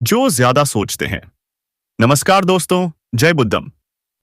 जो ज्यादा सोचते हैं। नमस्कार दोस्तों, जय बुद्धम।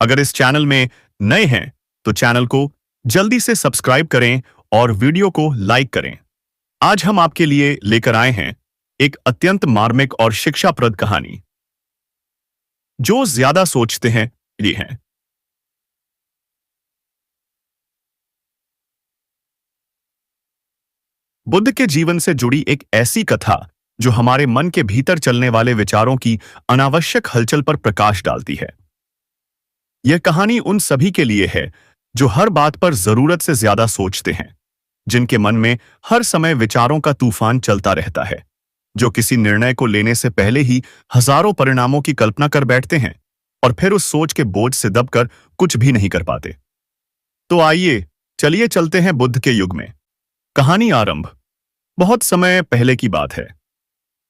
अगर इस चैनल में नए हैं तो चैनल को जल्दी से सब्सक्राइब करें और वीडियो को लाइक करें। आज हम आपके लिए लेकर आए हैं एक अत्यंत मार्मिक और शिक्षाप्रद कहानी। जो ज्यादा सोचते हैं ये हैं। बुद्ध के जीवन से जुड़ी एक ऐसी कथा जो हमारे मन के भीतर चलने वाले विचारों की अनावश्यक हलचल पर प्रकाश डालती है। यह कहानी उन सभी के लिए है जो हर बात पर जरूरत से ज्यादा सोचते हैं, जिनके मन में हर समय विचारों का तूफान चलता रहता है, जो किसी निर्णय को लेने से पहले ही हजारों परिणामों की कल्पना कर बैठते हैं और फिर उस सोच के बोझ से दबकर कुछ भी नहीं कर पाते। तो आइए, चलिए चलते हैं बुद्ध के युग में। कहानी आरंभ बहुत समय पहले की बात है।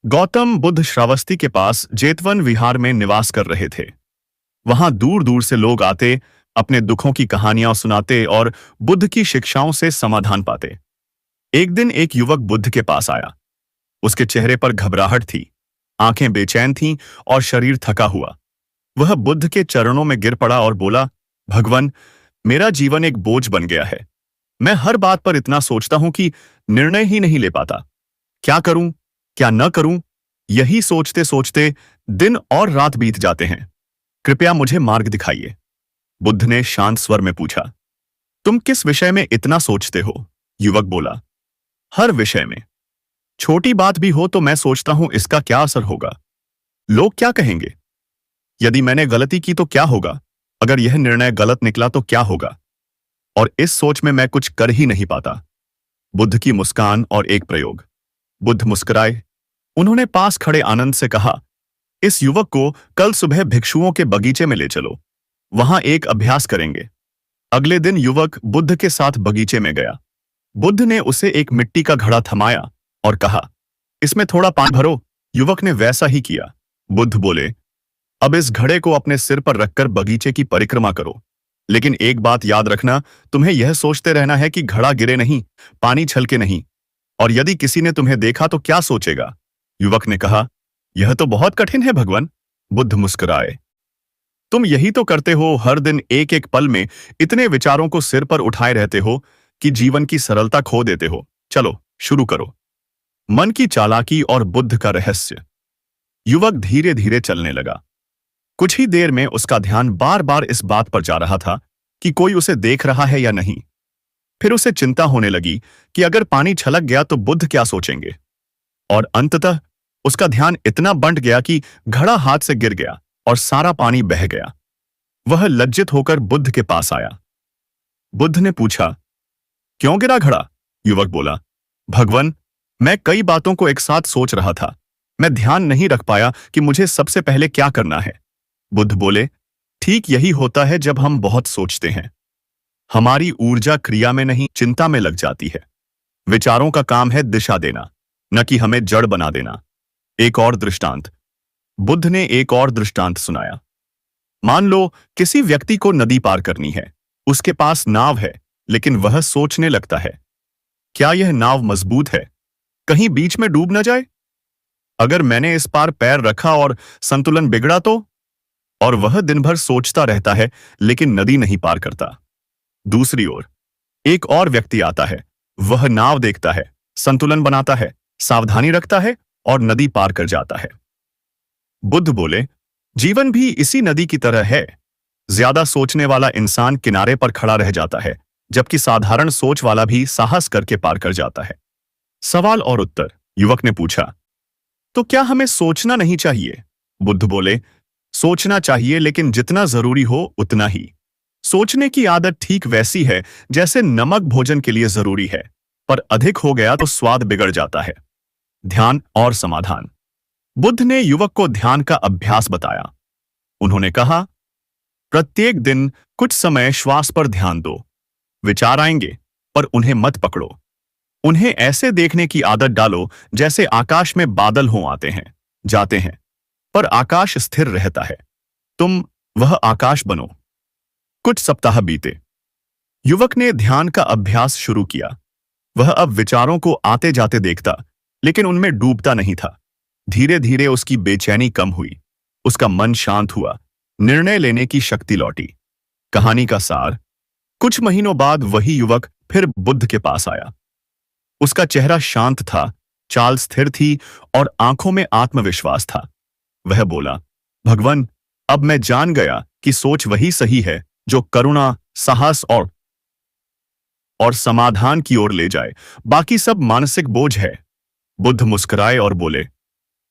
गौतम बुद्ध श्रावस्ती के पास जेतवन विहार में निवास कर रहे थे। वहां दूर दूर से लोग आते, अपने दुखों की कहानियां सुनाते और बुद्ध की शिक्षाओं से समाधान पाते। एक दिन एक युवक बुद्ध के पास आया। उसके चेहरे पर घबराहट थी, आंखें बेचैन थीं और शरीर थका हुआ। वह बुद्ध के चरणों में गिर पड़ा और बोला, भगवान, मेरा जीवन एक बोझ बन गया है। मैं हर बात पर इतना सोचता हूं कि निर्णय ही नहीं ले पाता। क्या करूं, क्या न करूं, यही सोचते सोचते दिन और रात बीत जाते हैं। कृपया मुझे मार्ग दिखाइए। बुद्ध ने शांत स्वर में पूछा। तुम किस विषय में इतना सोचते हो? युवक बोला। हर विषय में। छोटी बात भी हो तो मैं सोचता हूं इसका क्या असर होगा, लोग क्या कहेंगे, यदि मैंने गलती की तो क्या होगा, अगर यह निर्णय गलत निकला तो क्या होगा, और इस सोच में मैं कुछ कर ही नहीं पाता। बुद्ध की मुस्कान और एक प्रयोग। बुद्ध मुस्कुराए। उन्होंने पास खड़े आनंद से कहा, इस युवक को कल सुबह भिक्षुओं के बगीचे में ले चलो, वहां एक अभ्यास करेंगे। अगले दिन युवक बुद्ध के साथ बगीचे में गया। बुद्ध ने उसे एक मिट्टी का घड़ा थमाया और कहा, इसमें थोड़ा पानी भरो। युवक ने वैसा ही किया। बुद्ध बोले, अब इस घड़े को अपने सिर पर रखकर बगीचे की परिक्रमा करो, लेकिन एक बात याद रखना, तुम्हें यह सोचते रहना है कि घड़ा गिरे नहीं, पानी छलके नहीं, और यदि किसी ने तुम्हें देखा तो क्या सोचेगा। युवक ने कहा, यह तो बहुत कठिन है भगवान। बुद्ध मुस्कुराए। तुम यही तो करते हो, हर दिन एक एक पल में इतने विचारों को सिर पर उठाए रहते हो कि जीवन की सरलता खो देते हो। चलो शुरू करो। मन की चालाकी और बुद्ध का रहस्य। युवक धीरे धीरे चलने लगा। कुछ ही देर में उसका ध्यान बार बार इस बात पर जा रहा था कि कोई उसे देख रहा है या नहीं। फिर उसे चिंता होने लगी कि अगर पानी छलक गया तो बुद्ध क्या सोचेंगे, और अंततः उसका ध्यान इतना बंट गया कि घड़ा हाथ से गिर गया और सारा पानी बह गया। वह लज्जित होकर बुद्ध के पास आया। बुद्ध ने पूछा, क्यों गिरा घड़ा? युवक बोला, भगवान, मैं कई बातों को एक साथ सोच रहा था। मैं ध्यान नहीं रख पाया कि मुझे सबसे पहले क्या करना है। बुद्ध बोले, ठीक यही होता है जब हम बहुत सोचते हैं। हमारी ऊर्जा क्रिया में नहीं, चिंता में लग जाती है। विचारों का काम है दिशा देना, न कि हमें जड़ बना देना। एक और दृष्टांत। बुद्ध ने एक और दृष्टांत सुनाया। मान लो किसी व्यक्ति को नदी पार करनी है। उसके पास नाव है, लेकिन वह सोचने लगता है, क्या यह नाव मजबूत है, कहीं बीच में डूब न जाए? अगर मैंने इस पार पैर रखा और संतुलन बिगड़ा तो? और वह दिन भर सोचता रहता है, लेकिन नदी नहीं पार करता। दूसरी ओर एक और व्यक्ति आता है। वह नाव देखता है, संतुलन बनाता है, सावधानी रखता है और नदी पार कर जाता है। बुद्ध बोले, जीवन भी इसी नदी की तरह है। ज्यादा सोचने वाला इंसान किनारे पर खड़ा रह जाता है, जबकि साधारण सोच वाला भी साहस करके पार कर जाता है। सवाल और उत्तर। युवक ने पूछा, तो क्या हमें सोचना नहीं चाहिए? बुद्ध बोले, सोचना चाहिए, लेकिन जितना जरूरी हो उतना ही। सोचने की आदत ठीक वैसी है जैसे नमक भोजन के लिए जरूरी है, पर अधिक हो गया तो स्वाद बिगड़ जाता है। ध्यान और समाधान। बुद्ध ने युवक को ध्यान का अभ्यास बताया। उन्होंने कहा, प्रत्येक दिन कुछ समय श्वास पर ध्यान दो। विचार आएंगे, पर उन्हें मत पकड़ो। उन्हें ऐसे देखने की आदत डालो जैसे आकाश में बादल हो, आते हैं, जाते हैं, पर आकाश स्थिर रहता है। तुम वह आकाश बनो। कुछ सप्ताह बीते। युवक ने ध्यान का अभ्यास शुरू किया। वह अब विचारों को आते जाते देखता, लेकिन उनमें डूबता नहीं था। धीरे धीरे उसकी बेचैनी कम हुई, उसका मन शांत हुआ, निर्णय लेने की शक्ति लौटी। कहानी का सार: कुछ महीनों बाद वही युवक फिर बुद्ध के पास आया। उसका चेहरा शांत था, चाल स्थिर थी और आंखों में आत्मविश्वास था। वह बोला, भगवान, अब मैं जान गया कि सोच वही सही है जो करुणा, साहस और समाधान की ओर ले जाए। बाकी सब मानसिक बोझ है। बुद्ध मुस्कुराए और बोले,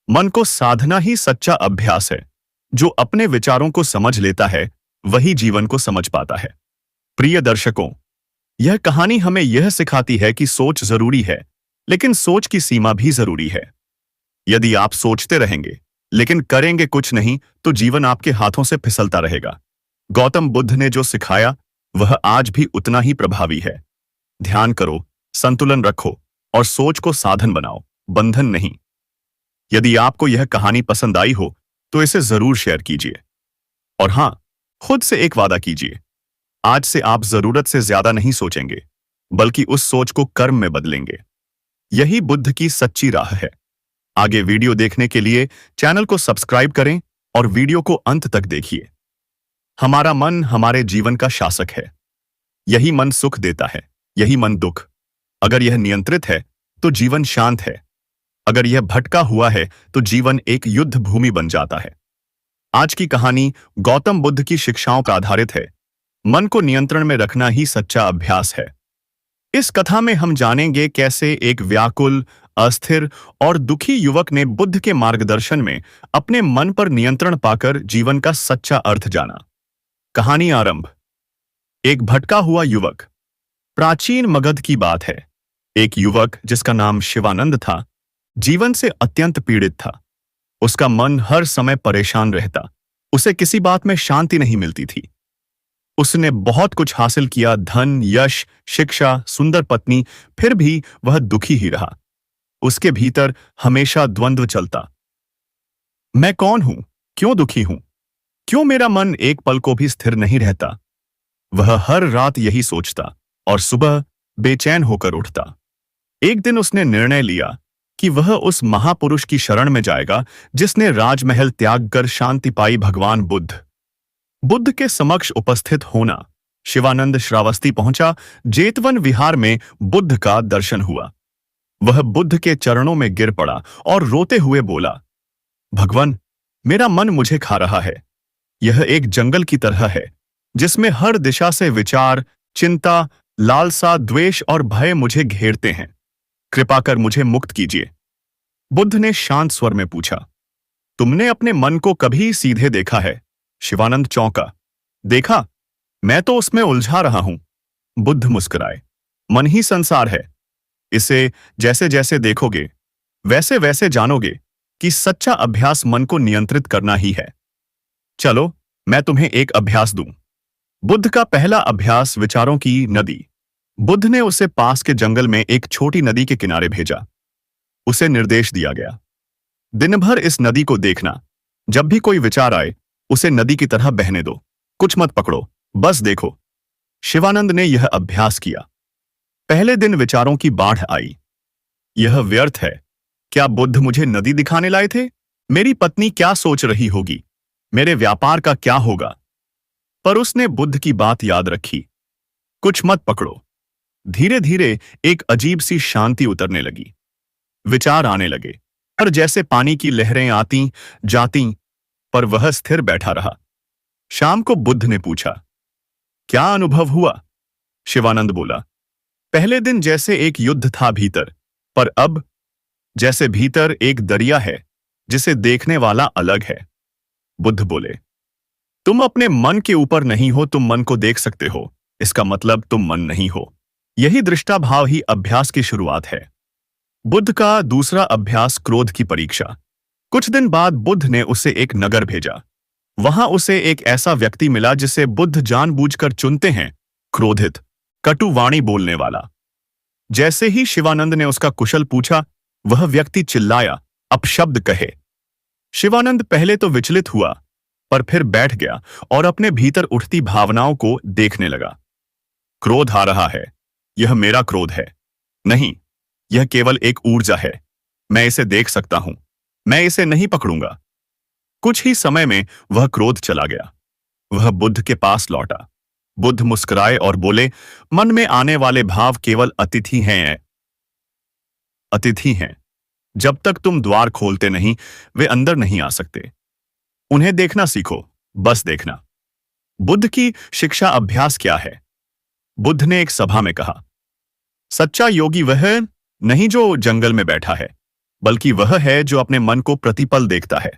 मन को साधना ही सच्चा अभ्यास है। जो अपने विचारों को समझ लेता है वही जीवन को समझ पाता है। प्रिय दर्शकों, यह कहानी हमें यह सिखाती है कि सोच जरूरी है, लेकिन सोच की सीमा भी जरूरी है। यदि आप सोचते रहेंगे लेकिन करेंगे कुछ नहीं तो जीवन आपके हाथों से फिसलता रहेगा। गौतम बुद्ध ने जो सिखाया वह आज भी उतना ही प्रभावी है। ध्यान करो, संतुलन रखो और सोच को साधन बनाओ, बंधन नहीं। यदि आपको यह कहानी पसंद आई हो तो इसे जरूर शेयर कीजिए। और हां, खुद से एक वादा कीजिए, आज से आप जरूरत से ज्यादा नहीं सोचेंगे, बल्कि उस सोच को कर्म में बदलेंगे। यही बुद्ध की सच्ची राह है। आगे वीडियो देखने के लिए चैनल को सब्सक्राइब करें और वीडियो को अंत तक देखिए। हमारा मन हमारे जीवन का शासक है। यही मन सुख देता है, यही मन दुख। अगर यह नियंत्रित है तो जीवन शांत है। अगर यह भटका हुआ है तो जीवन एक युद्ध भूमि बन जाता है। आज की कहानी गौतम बुद्ध की शिक्षाओं पर आधारित है। मन को नियंत्रण में रखना ही सच्चा अभ्यास है। इस कथा में हम जानेंगे कैसे एक व्याकुल, अस्थिर और दुखी युवक ने बुद्ध के मार्गदर्शन में अपने मन पर नियंत्रण पाकर जीवन का सच्चा अर्थ जाना। कहानी आरंभ। एक भटका हुआ युवक। प्राचीन मगध की बात है। एक युवक जिसका नाम शिवानंद था, जीवन से अत्यंत पीड़ित था। उसका मन हर समय परेशान रहता। उसे किसी बात में शांति नहीं मिलती थी। उसने बहुत कुछ हासिल किया, धन, यश, शिक्षा, सुंदर पत्नी, फिर भी वह दुखी ही रहा। उसके भीतर हमेशा द्वंद्व चलता। मैं कौन हूं? क्यों दुखी हूं? क्यों मेरा मन एक पल को भी स्थिर नहीं रहता? वह हर रात यही सोचता और सुबह बेचैन होकर उठता। एक दिन उसने निर्णय लिया कि वह उस महापुरुष की शरण में जाएगा जिसने राजमहल त्याग कर शांति पाई, भगवान बुद्ध। बुद्ध के समक्ष उपस्थित होना। शिवानंद श्रावस्ती पहुंचा। जेतवन विहार में बुद्ध का दर्शन हुआ। वह बुद्ध के चरणों में गिर पड़ा और रोते हुए बोला, भगवान, मेरा मन मुझे खा रहा है। यह एक जंगल की तरह है जिसमें हर दिशा से विचार, चिंता, लालसा, द्वेष और भय मुझे घेरते हैं। कृपा कर मुझे मुक्त कीजिए। बुद्ध ने शांत स्वर में पूछा, तुमने अपने मन को कभी सीधे देखा है? शिवानंद चौंका। देखा? मैं तो उसमें उलझा रहा हूं। बुद्ध मुस्कुराए। मन ही संसार है। इसे जैसे जैसे देखोगे वैसे वैसे जानोगे कि सच्चा अभ्यास मन को नियंत्रित करना ही है। चलो, मैं तुम्हें एक अभ्यास दूं। बुद्ध का पहला अभ्यास, विचारों की नदी। बुद्ध ने उसे पास के जंगल में एक छोटी नदी के किनारे भेजा। उसे निर्देश दिया गया, दिन भर इस नदी को देखना। जब भी कोई विचार आए उसे नदी की तरह बहने दो। कुछ मत पकड़ो, बस देखो। शिवानंद ने यह अभ्यास किया। पहले दिन विचारों की बाढ़ आई। यह व्यर्थ है। क्या बुद्ध मुझे नदी दिखाने लाए थे? मेरी पत्नी क्या सोच रही होगी? मेरे व्यापार का क्या होगा? पर उसने बुद्ध की बात याद रखी। कुछ मत पकड़ो। धीरे धीरे एक अजीब सी शांति उतरने लगी। विचार आने लगे और जैसे पानी की लहरें आती जाती, पर वह स्थिर बैठा रहा। शाम को बुद्ध ने पूछा, क्या अनुभव हुआ? शिवानंद बोला, पहले दिन जैसे एक युद्ध था भीतर, पर अब जैसे भीतर एक दरिया है जिसे देखने वाला अलग है। बुद्ध बोले, तुम अपने मन के ऊपर नहीं हो, तुम मन को देख सकते हो। इसका मतलब तुम मन नहीं हो। यही दृष्टाभाव ही अभ्यास की शुरुआत है। बुद्ध का दूसरा अभ्यास, क्रोध की परीक्षा। कुछ दिन बाद बुद्ध ने उसे एक नगर भेजा। वहां उसे एक ऐसा व्यक्ति मिला जिसे बुद्ध जानबूझकर चुनते हैं, क्रोधित, कटु वाणी बोलने वाला। जैसे ही शिवानंद ने उसका कुशल पूछा, वह व्यक्ति चिल्लाया, अपशब्द कहे। शिवानंद पहले तो विचलित हुआ, पर फिर बैठ गया और अपने भीतर उठती भावनाओं को देखने लगा। क्रोध आ रहा है। यह मेरा क्रोध है। नहीं, यह केवल एक ऊर्जा है। मैं इसे देख सकता हूं। मैं इसे नहीं पकड़ूंगा। कुछ ही समय में वह क्रोध चला गया। वह बुद्ध के पास लौटा। बुद्ध मुस्कुराए और बोले, मन में आने वाले भाव केवल अतिथि हैं। जब तक तुम द्वार खोलते नहीं, वे अंदर नहीं आ सकते। उन्हें देखना सीखो, बस देखना। बुद्ध की शिक्षा अभ्यास क्या है? बुद्ध ने एक सभा में कहा, सच्चा योगी वह नहीं जो जंगल में बैठा है, बल्कि वह है जो अपने मन को प्रतिपल देखता है।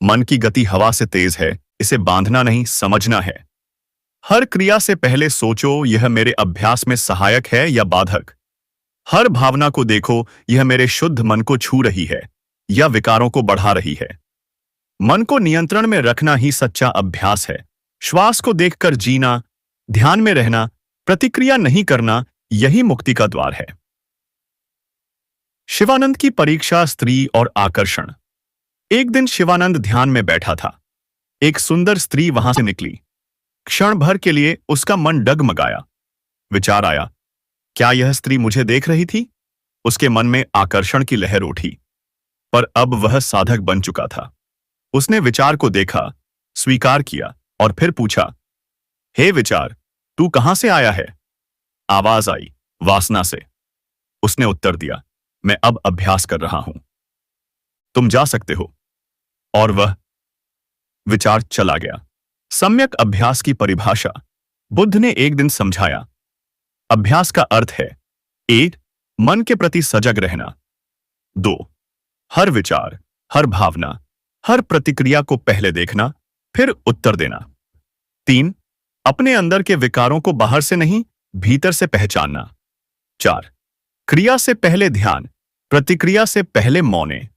मन की गति हवा से तेज है, इसे बांधना नहीं, समझना है। हर क्रिया से पहले सोचो, यह मेरे अभ्यास में सहायक है या बाधक। हर भावना को देखो, यह मेरे शुद्ध मन को छू रही है या विकारों को बढ़ा रही है। मन को नियंत्रण में रखना ही सच्चा अभ्यास है। श्वास को देखकर जीना, ध्यान में रहना, प्रतिक्रिया नहीं करना, यही मुक्ति का द्वार है। शिवानंद की परीक्षा, स्त्री और आकर्षण। एक दिन शिवानंद ध्यान में बैठा था। एक सुंदर स्त्री वहां से निकली। क्षण भर के लिए उसका मन डगमगाया। विचार आया, क्या यह स्त्री मुझे देख रही थी? उसके मन में आकर्षण की लहर उठी। पर अब वह साधक बन चुका था। उसने विचार को देखा, स्वीकार किया और फिर पूछा, हे विचार, तू कहां से आया है? आवाज आई, वासना से। उसने उत्तर दिया, मैं अब अभ्यास कर रहा हूं। तुम जा सकते हो। और वह विचार चला गया। सम्यक अभ्यास की परिभाषा बुद्ध ने एक दिन समझाया। अभ्यास का अर्थ है 1. मन के प्रति सजग रहना। 2. हर विचार, हर भावना, हर प्रतिक्रिया को पहले देखना, फिर उत्तर देना। 3. अपने अंदर के विकारों को बाहर से नहीं, भीतर से पहचानना। 4. क्रिया से पहले ध्यान, प्रतिक्रिया से पहले मौन।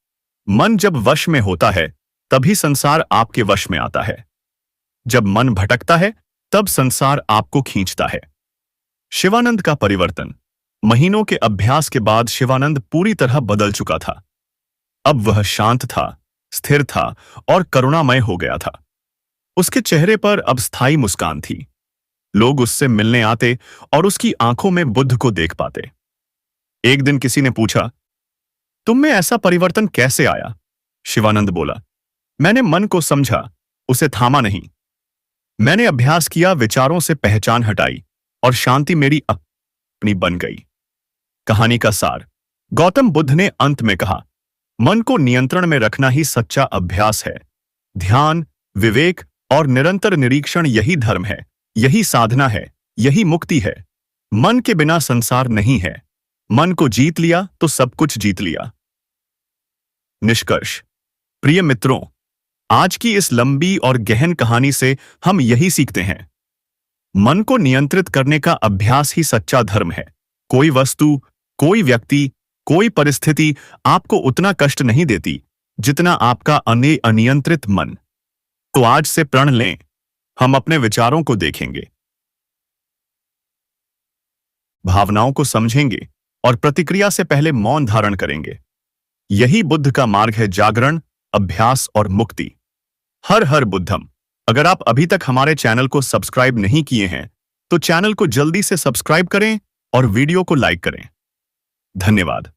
मन जब वश में होता है, तभी संसार आपके वश में आता है। जब मन भटकता है, तब संसार आपको खींचता है। शिवानंद का परिवर्तन। महीनों के अभ्यास के बाद शिवानंद पूरी तरह बदल चुका था। अब वह शांत था, स्थिर था और करुणामय हो गया था। उसके चेहरे पर अब स्थायी मुस्कान थी। लोग उससे मिलने आते और उसकी आंखों में बुद्ध को देख पाते। एक दिन किसी ने पूछा, तुम में ऐसा परिवर्तन कैसे आया? शिवानंद बोला, मैंने मन को समझा, उसे थामा नहीं। मैंने अभ्यास किया, विचारों से पहचान हटाई और शांति मेरी अपनी बन गई। कहानी का सार। गौतम बुद्ध ने अंत में कहा, मन को नियंत्रण में रखना ही सच्चा अभ्यास है। ध्यान, विवेक और निरंतर निरीक्षण यही धर्म है, यही साधना है, यही मुक्ति है। मन के बिना संसार नहीं है। मन को जीत लिया तो सब कुछ जीत लिया। निष्कर्ष। प्रिय मित्रों, आज की इस लंबी और गहन कहानी से हम यही सीखते हैं। मन को नियंत्रित करने का अभ्यास ही सच्चा धर्म है। कोई वस्तु, कोई व्यक्ति, कोई परिस्थिति आपको उतना कष्ट नहीं देती जितना आपका अनियंत्रित मन। तो आज से प्रण लें, हम अपने विचारों को देखेंगे, भावनाओं को समझेंगे और प्रतिक्रिया से पहले मौन धारण करेंगे। यही बुद्ध का मार्ग है, जागरण, अभ्यास और मुक्ति। हर हर बुद्धम। अगर आप अभी तक हमारे चैनल को सब्सक्राइब नहीं किए हैं, तो चैनल को जल्दी से सब्सक्राइब करें और वीडियो को लाइक करें। धन्यवाद।